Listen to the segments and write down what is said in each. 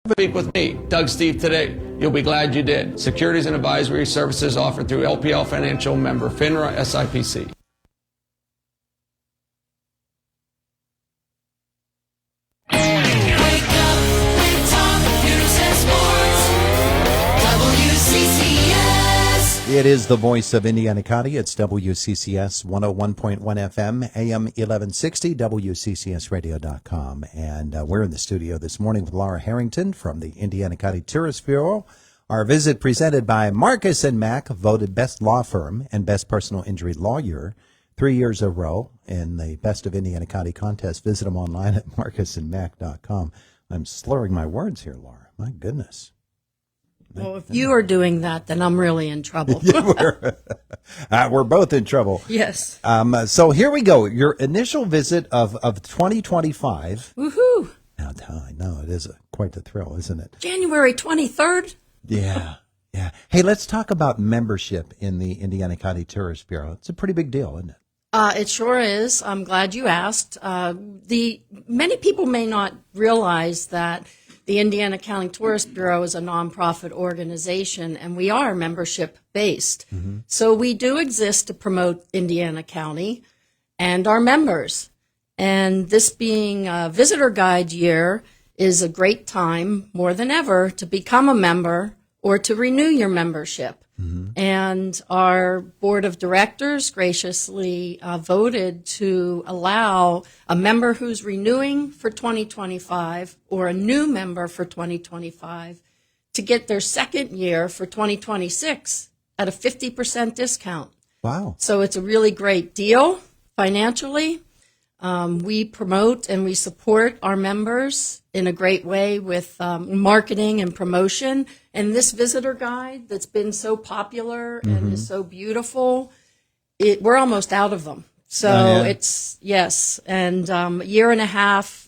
Speak with me, Doug Steve, today. You'll be glad you did. Securities and advisory services offered through LPL Financial, member FINRA SIPC. It is the voice of Indiana County. It's WCCS 101.1 FM, AM 1160, WCCSradio.com. And we're in the studio this morning with Laura Herrington from the Indiana County Tourist Bureau. Our visit presented by Marcus & Mack, voted best law firm and best personal injury lawyer 3 years in a row in the Best of Indiana County contest. Visit them online at marcusandmack.com. I'm slurring my words here, Laura. My goodness. Well, if you are doing that, then I'm really in trouble. We're both in trouble. Yes. So here we go. Your initial visit of 2025. Woohoo! Now, I know it is quite the thrill, isn't it? January 23rd. Yeah. Hey, let's talk about membership in the Indiana County Tourist Bureau. It's a pretty big deal, isn't it? It sure is. I'm glad you asked. Many people may not realize that the Indiana County Tourist Bureau is a nonprofit organization, and we are membership-based. Mm-hmm. So we do exist to promote Indiana County and our members. And this being a visitor guide year is a great time, more than ever, to become a member or to renew your membership. Mm-hmm. And our board of directors graciously voted to allow a member who's renewing for 2025 or a new member for 2025 to get their second year for 2026 at a 50% discount. Wow. So it's a really great deal financially. We promote and we support our members in a great way with marketing and promotion. And this visitor guide that's been so popular and is so beautiful, we're almost out of them. So it's, yes, and a year and a half.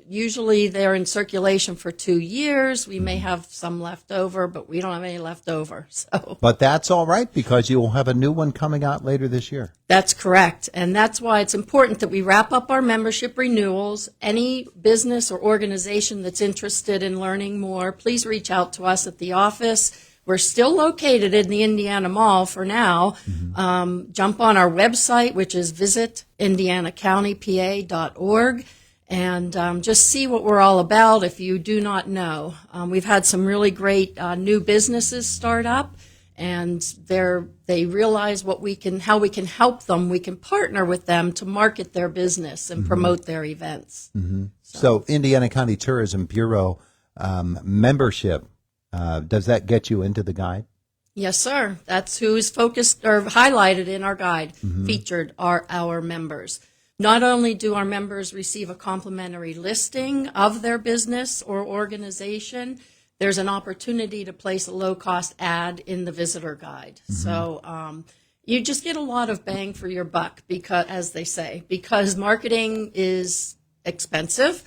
Usually they're in circulation for 2 years. We may have some left over, but we don't have any left over. So, but that's all right because you will have a new one coming out later this year. That's correct. And that's why it's important that we wrap up our membership renewals. Any business or organization that's interested in learning more, please reach out to us at the office. We're still located in the Indiana Mall for now. Mm-hmm. Jump on our website, which is visitindianacountypa.org. And just see what we're all about if you do not know. We've had some really great new businesses start up, and they realize how we can help them. We can partner with them to market their business and promote their events. Mm-hmm. So Indiana County Tourism Bureau membership, does that get you into the guide? Yes, sir. That's who's focused or highlighted in our guide. Featured are our members. Not only do our members receive a complimentary listing of their business or organization, there's an opportunity to place a low-cost ad in the visitor guide. So you just get a lot of bang for your buck, because, as they say, because marketing is expensive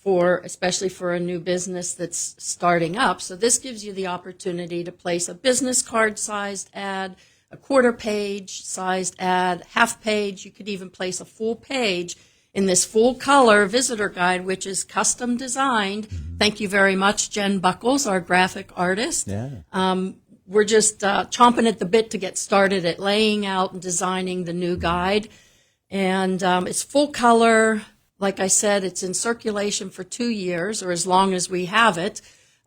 especially for a new business that's starting up. So this gives you the opportunity to place a business card-sized ad, a quarter-page sized ad, half-page. You could even place a full page in this full-color visitor guide, which is custom designed. Thank you very much, Jen Buckles, our graphic artist. Yeah. We're just chomping at the bit to get started at laying out and designing the new guide. And it's full-color. Like I said, it's in circulation for 2 years, or as long as we have it.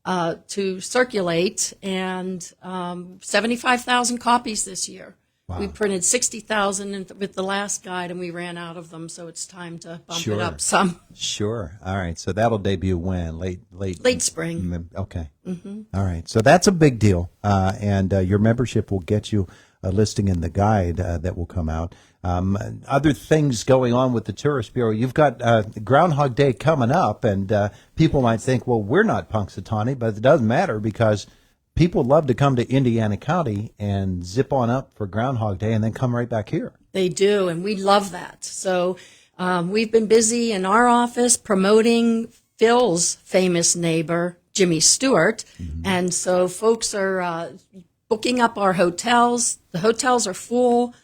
To circulate, and 75,000 copies this year. Wow. We printed 60,000 with the last guide, and we ran out of them, so it's time to bump it up some. Sure. All right. So that'll debut when? Late spring. Okay. All right. So that's a big deal, and your membership will get you a listing in the guide that will come out. Other things going on with the Tourist Bureau. You've got Groundhog Day coming up, and people might think, well, we're not Punxsutawney, but it doesn't matter because people love to come to Indiana County and zip on up for Groundhog Day and then come right back here. They do, and we love that. So we've been busy in our office promoting Phil's famous neighbor, Jimmy Stewart, and so folks are booking up our hotels. The hotels are full.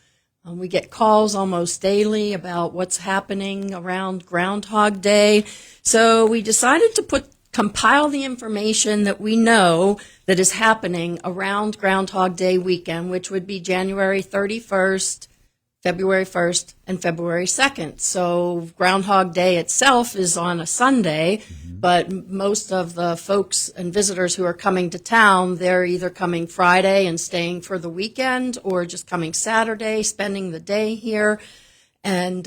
We get calls almost daily about what's happening around Groundhog Day. So we decided to put compile the information that we know that is happening around Groundhog Day weekend, which would be January 31st, February 1st, and February 2nd. So Groundhog Day itself is on a Sunday, but most of the folks and visitors who are coming to town, they're either coming Friday and staying for the weekend, or just coming Saturday, spending the day here, and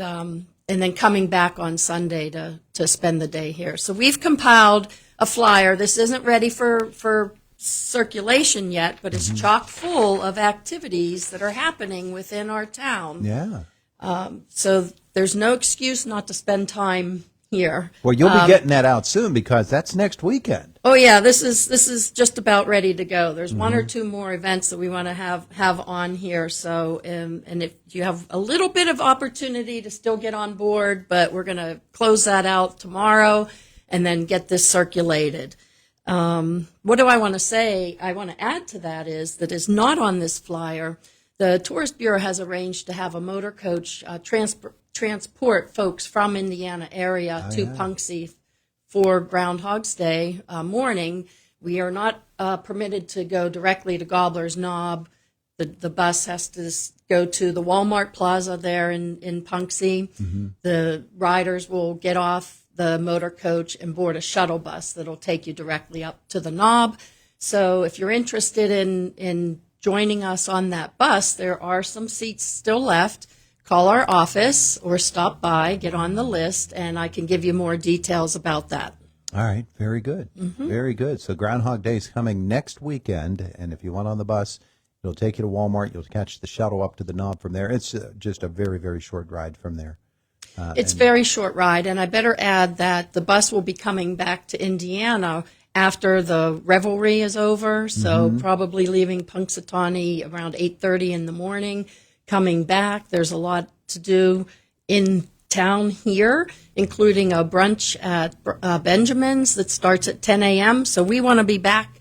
then coming back on Sunday to spend the day here. So we've compiled a flyer. This isn't ready for circulation yet, but it's chock full of activities that are happening within our town. Yeah. So there's no excuse not to spend time here. Well, you'll be getting that out soon because that's next weekend. Oh yeah, this is just about ready to go. There's one or two more events that we want to have on here. So and if you have a little bit of opportunity to still get on board, but we're going to close that out tomorrow and then get this circulated. What do I want to say? I want to add to that is not on this flyer. The Tourist Bureau has arranged to have a motor coach transport folks from Indiana area to Punxsutawney for Groundhog's Day morning. We are not permitted to go directly to Gobbler's Knob. The bus has to go to the Walmart Plaza there in Punxsutawney. The riders will get off the motor coach and board a shuttle bus that'll take you directly up to the Knob. So if you're interested in joining us on that bus, there are some seats still left. Call our office or stop by, get on the list, and I can give you more details about that. All right. Very good. Very good. So Groundhog Day is coming next weekend, and if you want on the bus, it'll take you to Walmart. You'll catch the shuttle up to the Knob from there. It's just a very, very short ride from there. It's a very short ride, and I better add that the bus will be coming back to Indiana after the revelry is over, so probably leaving Punxsutawney around 8:30 in the morning, coming back. There's a lot to do in town here, including a brunch at Benjamin's that starts at 10 a.m., so we want to be back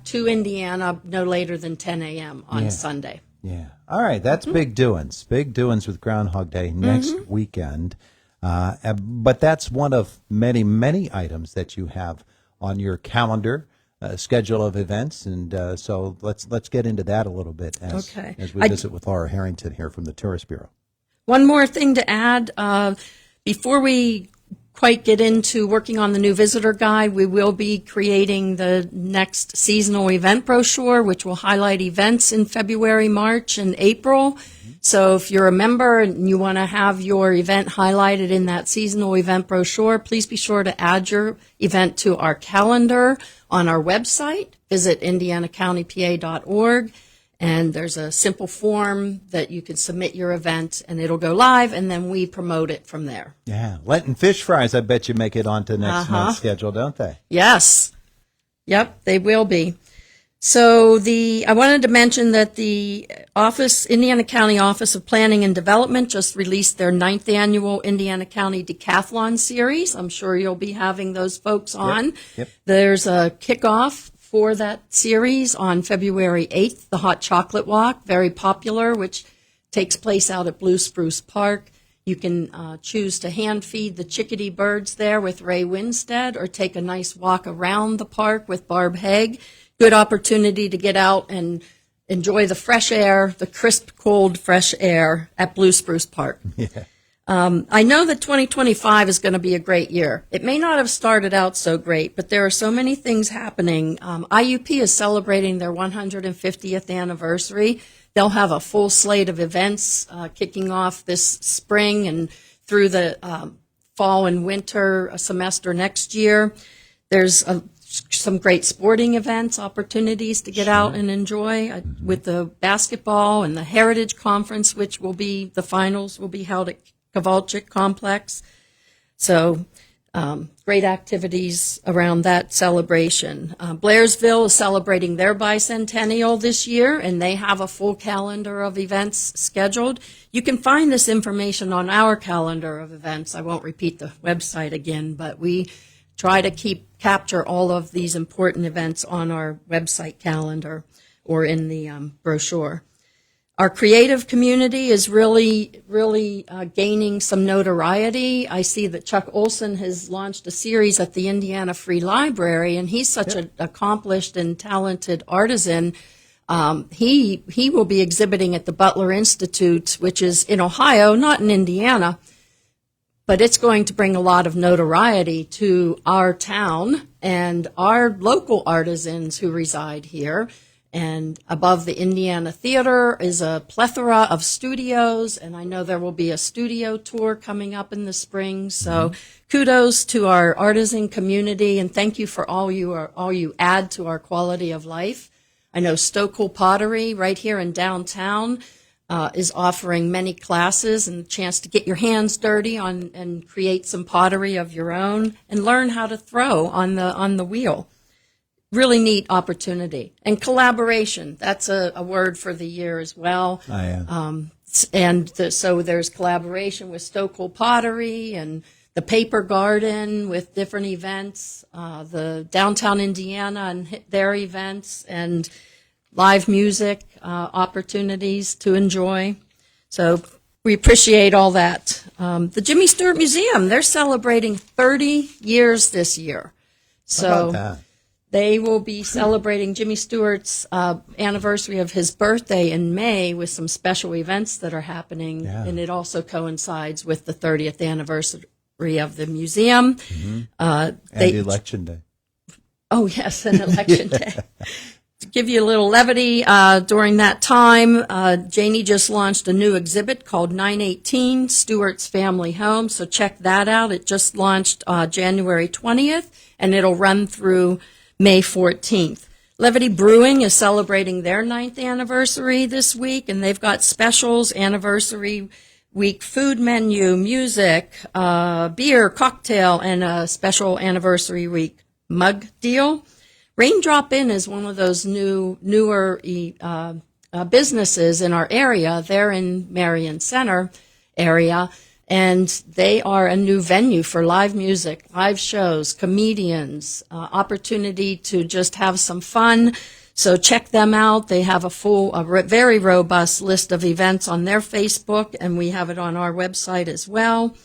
to Indiana no later than 10 a.m. on Sunday. Yeah. All right. That's big doings. Big doings with Groundhog Day next weekend. But that's one of many, many items that you have on your calendar, schedule of events. And so let's get into that a little bit as we visit with Laura Herrington here from the Tourist Bureau. One more thing to add. Before we quite get into working on the new visitor guide, we will be creating the next seasonal event brochure, which will highlight events in February, March, and April. So if you're a member and you want to have your event highlighted in that seasonal event brochure, please be sure to add your event to our calendar on our website. Visit indianacountypa.org. And there's a simple form that you can submit your event, and it'll go live, and then we promote it from there. Yeah. Lenten fish fries, I bet you make it onto next month's schedule, don't they? Yes. Yep, they will be. So I wanted to mention that the Indiana County Office of Planning and Development just released their 9th annual Indiana County Decathlon Series. I'm sure you'll be having those folks on. Yep. There's a kickoff for that series on February 8th, the Hot Chocolate Walk, very popular, which takes place out at Blue Spruce Park. You can choose to hand feed the chickadee birds there with Ray Winstead or take a nice walk around the park with Barb Haig. Good opportunity to get out and enjoy the fresh air, the crisp, cold, fresh air at Blue Spruce Park. Yeah. I know that 2025 is going to be a great year. It may not have started out so great, but there are so many things happening. IUP is celebrating their 150th anniversary. They'll have a full slate of events kicking off this spring and through the fall and winter semester next year. There's some great sporting events, opportunities to get out and enjoy with the basketball and the Heritage Conference, which will be, the finals will be held at Kovalchik Complex. So great activities around that celebration. Blairsville is celebrating their bicentennial this year, and they have a full calendar of events scheduled. You can find this information on our calendar of events. I won't repeat the website again, but we try to capture all of these important events on our website calendar or in the brochure. Our creative community is really gaining some notoriety. I see that Chuck Olson has launched a series at the Indiana Free Library, and he's such an accomplished and talented artisan. He will be exhibiting at the Butler Institute, which is in Ohio, not in Indiana, but it's going to bring a lot of notoriety to our town and our local artisans who reside here. And above the Indiana Theater is a plethora of studios, and I know there will be a studio tour coming up in the spring. So kudos to our artisan community, and thank you for all you add to our quality of life. I know Stokel Pottery right here in downtown is offering many classes and a chance to get your hands dirty and create some pottery of your own and learn how to throw on the wheel. Really neat opportunity. And collaboration, that's a word for the year as well. Oh, yeah. So there's collaboration with Stokel Pottery and the Paper Garden with different events, the Downtown Indiana and their events, and live music opportunities to enjoy. So we appreciate all that. The Jimmy Stewart Museum, they're celebrating 30 years this year. So How about that? They will be celebrating Jimmy Stewart's anniversary of his birthday in May with some special events that are happening, and it also coincides with the 30th anniversary of the museum. And Election Day. Oh, yes, and Election Day. To give you a little levity, during that time, Janie just launched a new exhibit called 918, Stewart's Family Home, so check that out. It just launched January 20th, and it'll run through May 14th. Levity Brewing is celebrating their 9th anniversary this week, and they've got specials, anniversary week food menu, music, beer, cocktail, and a special anniversary week mug deal. Raindrop Inn is one of those newer businesses in our area. They're in Marion Center area, and they are a new venue for live music, live shows, comedians, opportunity to just have some fun. So check them out. They have a very robust list of events on their Facebook, and we have it on our website as well.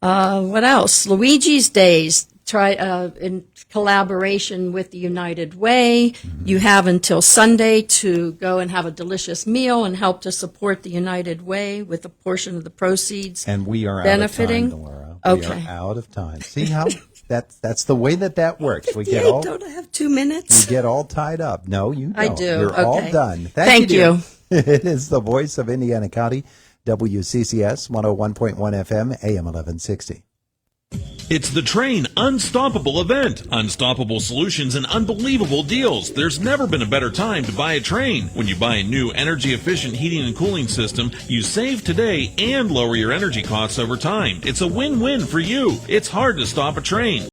What else? Luigi's Days. In collaboration with the United Way. You have until Sunday to go and have a delicious meal and help to support the United Way with a portion of the proceeds. And we are benefiting. out of time, Laura. Okay. We are out of time. See how that's the way that works. We get 58, all don't I have 2 minutes? we get all tied up. No, you don't. I do. You're all Okay. done. Thank you. It is the voice of Indiana County, WCCS 101.1 FM, AM 1160. It's the Train Unstoppable event. Unstoppable solutions and unbelievable deals. There's never been a better time to buy a Train. When you buy a new energy-efficient heating and cooling system, you save today and lower your energy costs over time. It's a win-win for you. It's hard to stop a Train.